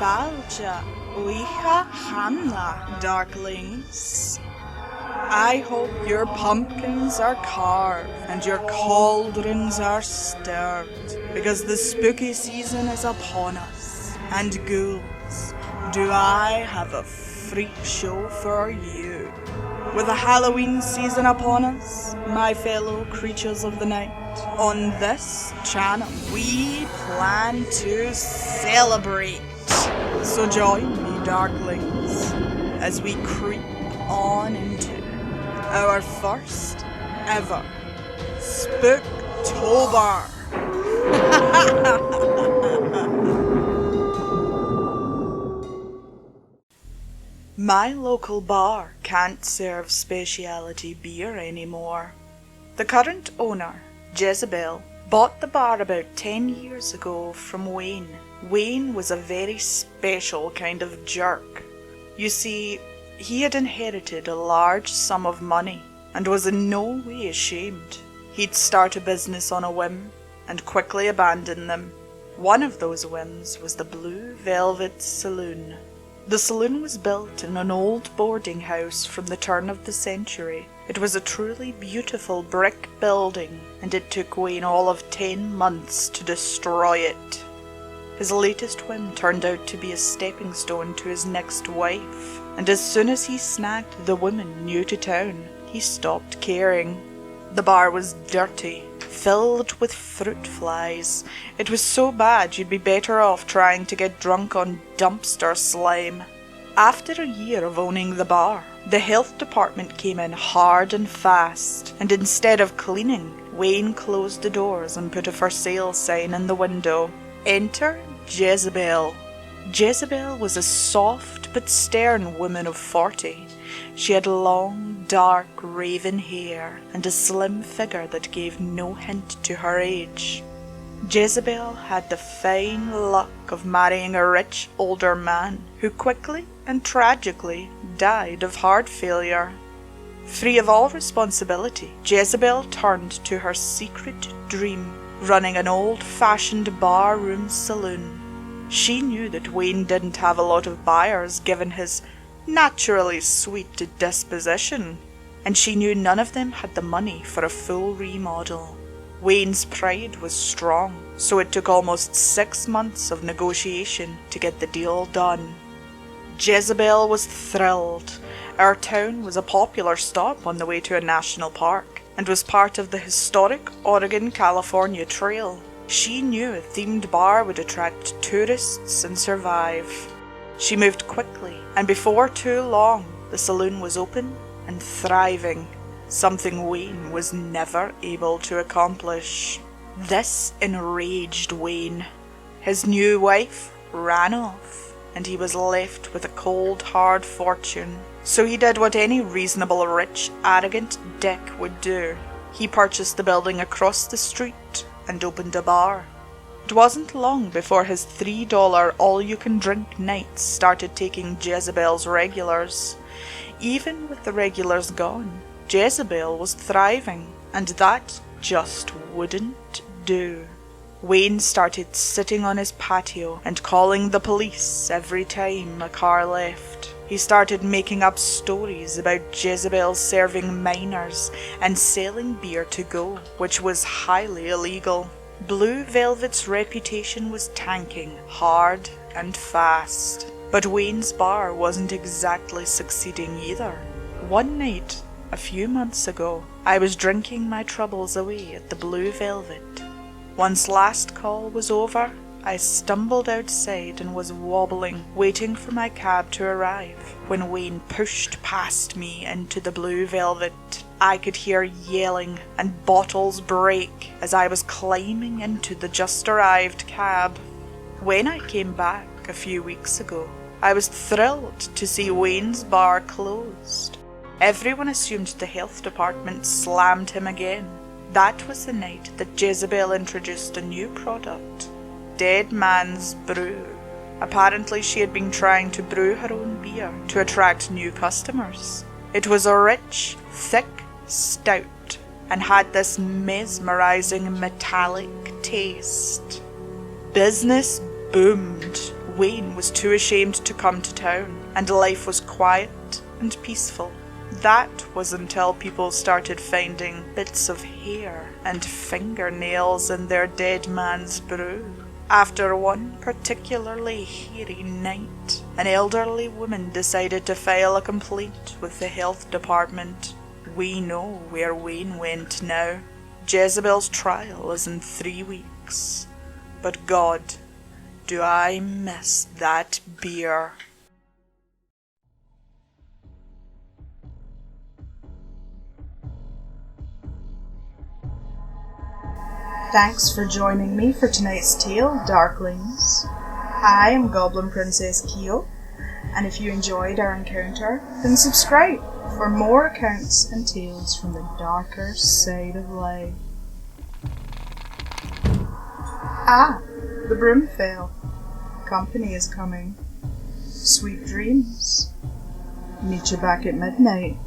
Fáilte, uicha hamna, darklings. I hope your pumpkins are carved and your cauldrons are stirred, because the spooky season is upon us. And ghouls, do I have a freak show for you. With the Halloween season upon us, my fellow creatures of the night, on this channel we plan to celebrate. So join me, darklings, as we creep on into our first ever Spooktober. My local bar can't serve specialty beer anymore. The current owner, Jezebel, bought the bar about 10 years ago from Wayne. Wayne was a very special kind of jerk. You see, he had inherited a large sum of money and was in no way ashamed. He'd start a business on a whim and quickly abandon them. One of those whims was the Blue Velvet Saloon. The saloon was built in an old boarding house from the turn of the century. It was a truly beautiful brick building, and it took Wayne all of 10 months to destroy it. His latest whim turned out to be a stepping stone to his next wife, and as soon as he snagged the woman new to town, he stopped caring. The bar was dirty, filled with fruit flies. It was so bad you'd be better off trying to get drunk on dumpster slime. After a year of owning the bar, the health department came in hard and fast, and instead of cleaning, Wayne closed the doors and put a for sale sign in the window. Enter Jezebel. Jezebel was a soft but stern woman of 40. She had long, dark, raven hair and a slim figure that gave no hint to her age. Jezebel had the fine luck of marrying a rich, older man who quickly and tragically died of heart failure. Free of all responsibility, Jezebel turned to her secret dream, running an old-fashioned bar-room saloon. She knew that Wayne didn't have a lot of buyers given his naturally sweet disposition, and she knew none of them had the money for a full remodel. Wayne's pride was strong, so it took almost 6 months of negotiation to get the deal done. Jezebel was thrilled. Our town was a popular stop on the way to a national park, and was part of the historic Oregon-California Trail. She knew a themed bar would attract tourists and survive. She moved quickly, and before too long, the saloon was open and thriving, something Wayne was never able to accomplish. This enraged Wayne. His new wife ran off, and he was left with a cold, hard fortune. So he did what any reasonable, rich, arrogant dick would do. He purchased the building across the street and opened a bar. It wasn't long before his $3 all-you-can-drink nights started taking Jezebel's regulars. Even with the regulars gone, Jezebel was thriving, and that just wouldn't do. Wayne started sitting on his patio and calling the police every time a car left. He started making up stories about Jezebel serving minors and selling beer to go, which was highly illegal. Blue Velvet's reputation was tanking hard and fast, but Wayne's bar wasn't exactly succeeding either. One night, a few months ago, I was drinking my troubles away at the Blue Velvet. Once last call was over, I stumbled outside and was wobbling, waiting for my cab to arrive, when Wayne pushed past me into the Blue Velvet. I could hear yelling and bottles break as I was climbing into the just-arrived cab. When I came back a few weeks ago, I was thrilled to see Wayne's bar closed. Everyone assumed the health department slammed him again. That was the night that Jezebel introduced a new product. Dead Man's Brew. Apparently she had been trying to brew her own beer to attract new customers. It was a rich, thick stout and had this mesmerizing metallic taste. Business boomed. Wayne was too ashamed to come to town, and life was quiet and peaceful. That was until people started finding bits of hair and fingernails in their dead man's brew. After one particularly hairy night, an elderly woman decided to file a complaint with the health department. We know where Wayne went now. Jezebel's trial is in 3 weeks. But God, do I miss that beer. Thanks for joining me for tonight's tale, Darklings. I am GoblinPrincessKyo, and if you enjoyed our encounter, then subscribe for more accounts and tales from the darker side of life. Ah, the broom fell. Company is coming. Sweet dreams. Meet you back at midnight.